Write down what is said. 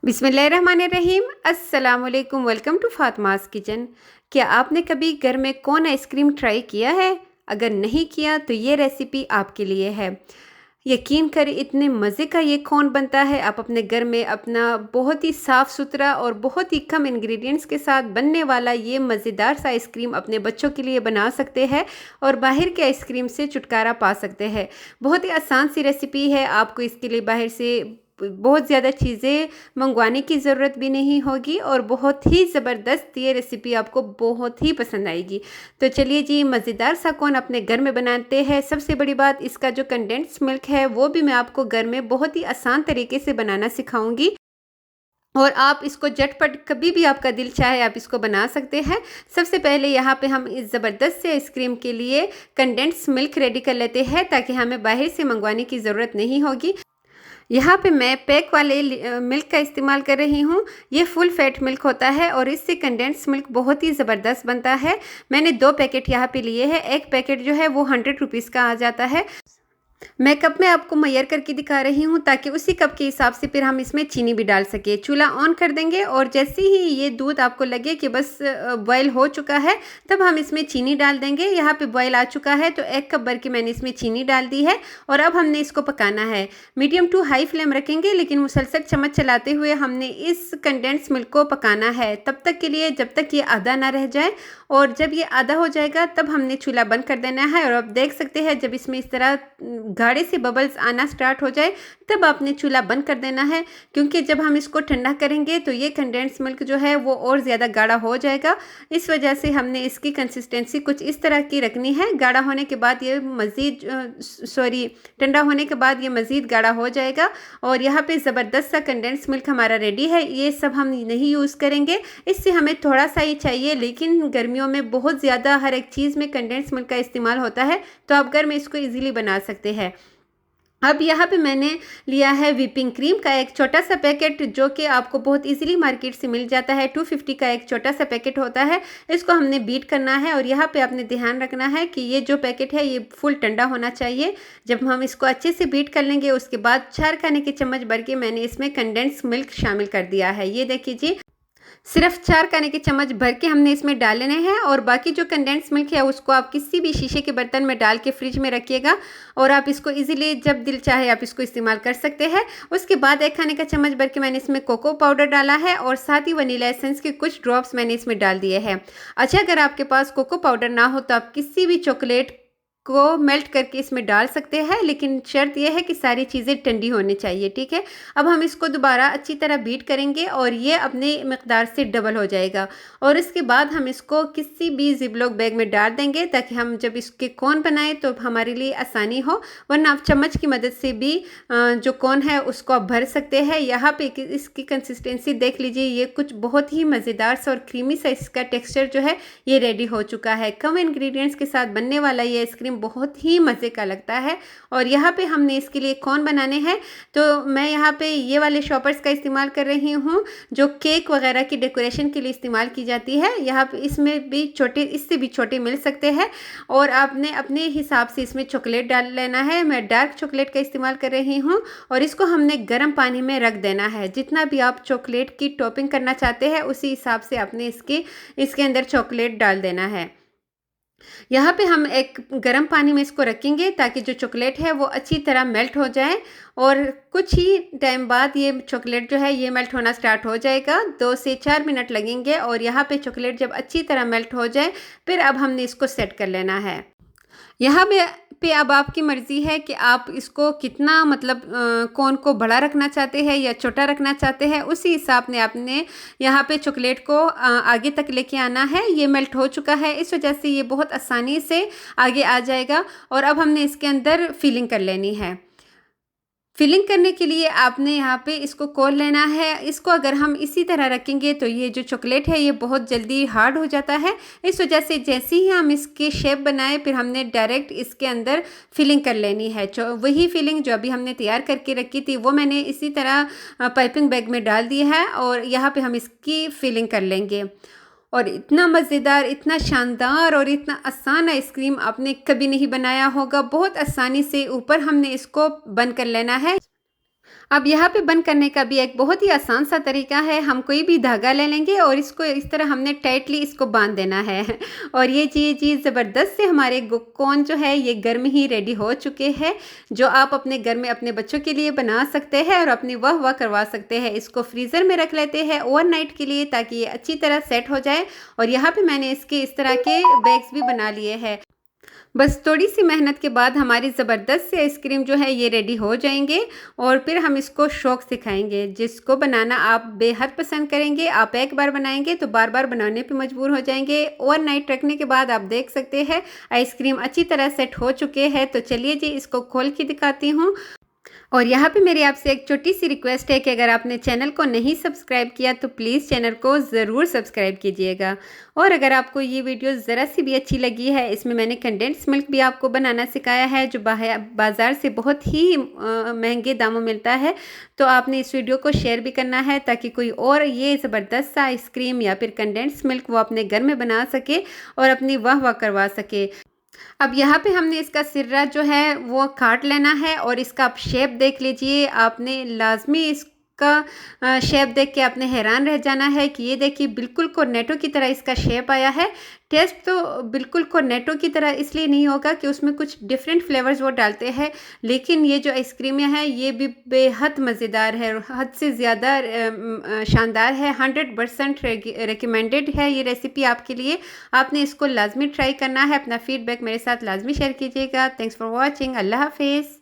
बिस्मिल्लाहिर्रहमानिर्रहीम। अस्सलामुअलैकुम। Welcome to Fatima's kitchen. क्या आपने कभी घर में कोन आइसक्रीम ट्राई किया है? अगर नहीं किया तो ये रेसिपी आपके लिए है। यकीन करें इतने मज़े का ये कोन बनता है। आप अपने घर में अपना बहुत ही साफ़ सुथरा और बहुत ही कम इंग्रेडिएंट्स के साथ बनने वाला ये मज़ेदार सा आइसक्रीम अपने बच्चों के लिए बना सकते हैं और बाहर के आइसक्रीम से छुटकारा पा सकते हैं। बहुत ही आसान सी रेसिपी है। आपको इसके लिए बाहर से बहुत ज़्यादा चीज़ें मंगवाने की ज़रूरत भी नहीं होगी और बहुत ही ज़बरदस्त ये रेसिपी आपको बहुत ही पसंद आएगी। तो चलिए जी, मज़ेदार सा कोन अपने घर में बनाते हैं। सबसे बड़ी बात, इसका जो कंडेंस्ड मिल्क है वो भी मैं आपको घर में बहुत ही आसान तरीके से बनाना सिखाऊंगी और आप इसको झटपट कभी भी आपका दिल चाहे आप इसको बना सकते हैं। सबसे पहले यहाँ पे हम इस ज़बरदस्त से आइसक्रीम के लिए कंडेंस्ड मिल्क रेडी कर लेते हैं ताकि हमें बाहर से मंगवाने की ज़रूरत नहीं होगी। यहाँ पे मैं पैक वाले मिल्क का इस्तेमाल कर रही हूँ। ये फुल फैट मिल्क होता है और इससे कंडेंस्ड मिल्क बहुत ही ज़बरदस्त बनता है। मैंने 2 पैकेट यहाँ पे लिए हैं। एक पैकेट जो है वो 100 रुपीज़ का आ जाता है। मैं कप में आपको मेजर करके दिखा रही हूँ ताकि उसी कप के हिसाब से फिर हम इसमें चीनी भी डाल सके। चूल्हा ऑन कर देंगे और जैसे ही ये दूध आपको लगे कि बस बॉयल हो चुका है तब हम इसमें चीनी डाल देंगे। यहाँ पे बॉयल आ चुका है तो 1 कप भर के मैंने इसमें चीनी डाल दी है और अब हमने इसको पकाना है। मीडियम टू हाई फ्लेम रखेंगे लेकिन मुसलसल चम्मच चलाते हुए हमने इस कंडेंस मिल्क को पकाना है तब तक के लिए जब तक ये आधा ना रह जाए। और जब ये आधा हो जाएगा तब हमने चूल्हा बंद कर देना है। और आप देख सकते हैं जब इसमें इस तरह गाढ़े से बबल्स आना स्टार्ट हो जाए तब आपने चूल्हा बंद कर देना है, क्योंकि जब हम इसको ठंडा करेंगे तो ये कंडेंस मिल्क जो है वो और ज़्यादा गाढ़ा हो जाएगा। इस वजह से हमने इसकी कंसिस्टेंसी कुछ इस तरह की रखनी है। गाढ़ा होने के बाद ये मज़ीद ठंडा होने के बाद ये मज़ीद गाढ़ा हो जाएगा और यहाँ पे ज़बरदस्त सा कंडेंस मिल्क हमारा रेडी है। ये सब हम नहीं यूज़ करेंगे, इससे हमें थोड़ा सा ही चाहिए, लेकिन गर्मियों में बहुत ज़्यादा हर एक चीज़ में कंडेंस मिल्क का इस्तेमाल होता है तो आप घर में इसको ईज़िली बना सकते हैं। अब यहाँ पे मैंने लिया है व्हिपिंग क्रीम का एक छोटा सा पैकेट, जो कि आपको बहुत इजीली मार्केट से मिल जाता है। 250 का एक छोटा सा पैकेट होता है। इसको हमने बीट करना है और यहाँ पे आपने ध्यान रखना है कि ये जो पैकेट है ये फुल ठंडा होना चाहिए। जब हम इसको अच्छे से बीट कर लेंगे उसके बाद 4 खाने के चम्मच भर के मैंने इसमें कंडेंस मिल्क शामिल कर दिया है। ये देखिए जी, सिर्फ 4 खाने के चम्मच भर के हमने इसमें डाल लेने हैं और बाकी जो कंडेंस मिल्क है उसको आप किसी भी शीशे के बर्तन में डाल के फ्रिज में रखिएगा और आप इसको इजीली जब दिल चाहे आप इसको इस्तेमाल कर सकते हैं। उसके बाद 1 खाने का चम्मच भर के मैंने इसमें कोको पाउडर डाला है और साथ ही वनीला एसेंस के कुछ ड्रॉप्स मैंने इसमें डाल दिए हैं। अच्छा, अगर आपके पास कोको पाउडर ना हो तो आप किसी भी चॉकलेट को मेल्ट करके इसमें डाल सकते हैं, लेकिन शर्त यह है कि सारी चीज़ें ठंडी होनी चाहिए। ठीक है, अब हम इसको दोबारा अच्छी तरह बीट करेंगे और ये अपने मकदार से डबल हो जाएगा और इसके बाद हम इसको किसी भी जिपलॉक बैग में डाल देंगे ताकि हम जब इसके कोन बनाए तो हमारे लिए आसानी हो, वरना आप चम्मच की मदद से भी जो कोन है उसको आप भर सकते हैं। यहाँ पे इसकी कंसिस्टेंसी देख लीजिए, ये कुछ बहुत ही मज़ेदार सा और क्रीमी सा इसका टेक्सचर जो है ये रेडी हो चुका है। कम इंग्रेडिएंट्स के साथ बनने वाला ये आइसक्रीम बहुत ही मज़े का लगता है। और यहाँ पे हमने इसके लिए कोन बनाने हैं तो मैं यहाँ पे ये वाले शॉपर्स का इस्तेमाल कर रही हूँ जो केक वगैरह की डेकोरेशन के लिए इस्तेमाल की जाती है। यहाँ पे इसमें भी छोटे, इससे भी छोटे मिल सकते हैं और आपने अपने हिसाब से इसमें चॉकलेट डाल लेना है। मैं डार्क चॉकलेट का इस्तेमाल कर रही हूँ और इसको हमने गर्म पानी में रख देना है। जितना भी आप चॉकलेट की टॉपिंग करना चाहते हैं उसी हिसाब से आपने इसके अंदर चॉकलेट डाल देना है। यहाँ पे हम एक गर्म पानी में इसको रखेंगे ताकि जो चॉकलेट है वो अच्छी तरह मेल्ट हो जाए और कुछ ही टाइम बाद ये चॉकलेट जो है ये मेल्ट होना स्टार्ट हो जाएगा। 2 से 4 मिनट लगेंगे और यहाँ पे चॉकलेट जब अच्छी तरह मेल्ट हो जाए फिर अब हमने इसको सेट कर लेना है। यहाँ पे अब आपकी मर्ज़ी है कि आप इसको कितना मतलब कोन को बड़ा रखना चाहते हैं या छोटा रखना चाहते हैं, उसी हिसाब ने आपने यहाँ पे चॉकलेट को आगे तक लेके आना है। ये मेल्ट हो चुका है, इस वजह से ये बहुत आसानी से आगे आ जाएगा और अब हमने इसके अंदर फिलिंग कर लेनी है। फिलिंग करने के लिए आपने यहाँ पे इसको खोल लेना है। इसको अगर हम इसी तरह रखेंगे तो ये जो चॉकलेट है ये बहुत जल्दी हार्ड हो जाता है। इस वजह से जैसे ही हम इसके शेप बनाए फिर हमने डायरेक्ट इसके अंदर फिलिंग कर लेनी है। वही फिलिंग जो अभी हमने तैयार करके रखी थी वो मैंने इसी तरह पाइपिंग बैग में डाल दी है और यहाँ पे हम इसकी फिलिंग कर लेंगे। और इतना मज़ेदार, इतना शानदार और इतना आसान आइसक्रीम आपने कभी नहीं बनाया होगा। बहुत आसानी से ऊपर हमने इसको बंद कर लेना है। अब यहाँ पे बंद करने का भी एक बहुत ही आसान सा तरीका है। हम कोई भी धागा ले लेंगे और इसको इस तरह हमने टाइटली इसको बांध देना है और ये चीज़ ज़बरदस्त से हमारे कोन जो है ये गर्म ही रेडी हो चुके हैं, जो आप अपने घर में अपने बच्चों के लिए बना सकते हैं और अपनी वाह वाह करवा सकते हैं। इसको फ्रीज़र में रख लेते हैं ओवरनाइट के लिए, ताकि ये अच्छी तरह सेट हो जाए। और यहाँ पे मैंने इसके इस तरह के बैग्स भी बना लिए हैं। बस थोड़ी सी मेहनत के बाद हमारी ज़बरदस्त सी आइसक्रीम जो है ये रेडी हो जाएंगे और फिर हम इसको शौक से खाएंगे। जिसको बनाना आप बेहद पसंद करेंगे, आप एक बार बनाएंगे तो बार बार बनाने पे मजबूर हो जाएंगे। ओवरनाइट रखने के बाद आप देख सकते हैं आइसक्रीम अच्छी तरह सेट हो चुके हैं। तो चलिए जी इसको खोल के दिखाती हूँ। और यहाँ पे मेरी आपसे एक छोटी सी रिक्वेस्ट है कि अगर आपने चैनल को नहीं सब्सक्राइब किया तो प्लीज़ चैनल को ज़रूर सब्सक्राइब कीजिएगा। और अगर आपको ये वीडियो ज़रा सी भी अच्छी लगी है, इसमें मैंने कंडेंस मिल्क भी आपको बनाना सिखाया है जो बाज़ार से बहुत ही महंगे दामों मिलता है, तो आपने इस वीडियो को शेयर भी करना है ताकि कोई और ये ज़बरदस्त सा आइसक्रीम या फिर कंडेंस मिल्क वो अपने घर में बना सके और अपनी वाह वाह करवा सके। अब यहाँ पे हमने इसका सिर्रा जो है वो काट लेना है और इसका आप शेप देख लीजिए। आपने लाजमी इसका शेप देख के आपने हैरान रह जाना है कि ये देखिए बिल्कुल कॉर्नेटो की तरह इसका शेप आया है। टेस्ट तो बिल्कुल कॉर्नेटो की तरह इसलिए नहीं होगा कि उसमें कुछ डिफरेंट फ्लेवर्स वो डालते हैं, लेकिन ये जो आइसक्रीमें हैं ये भी बेहद मज़ेदार है, हद से ज़्यादा शानदार है। 100% रिकमेंडेड है ये रेसिपी आपके लिए। आपने इसको लाजमी ट्राई करना है। अपना फीडबैक मेरे साथ लाजमी शेयर कीजिएगा। Thanks for watching. अल्लाह हाफिज़।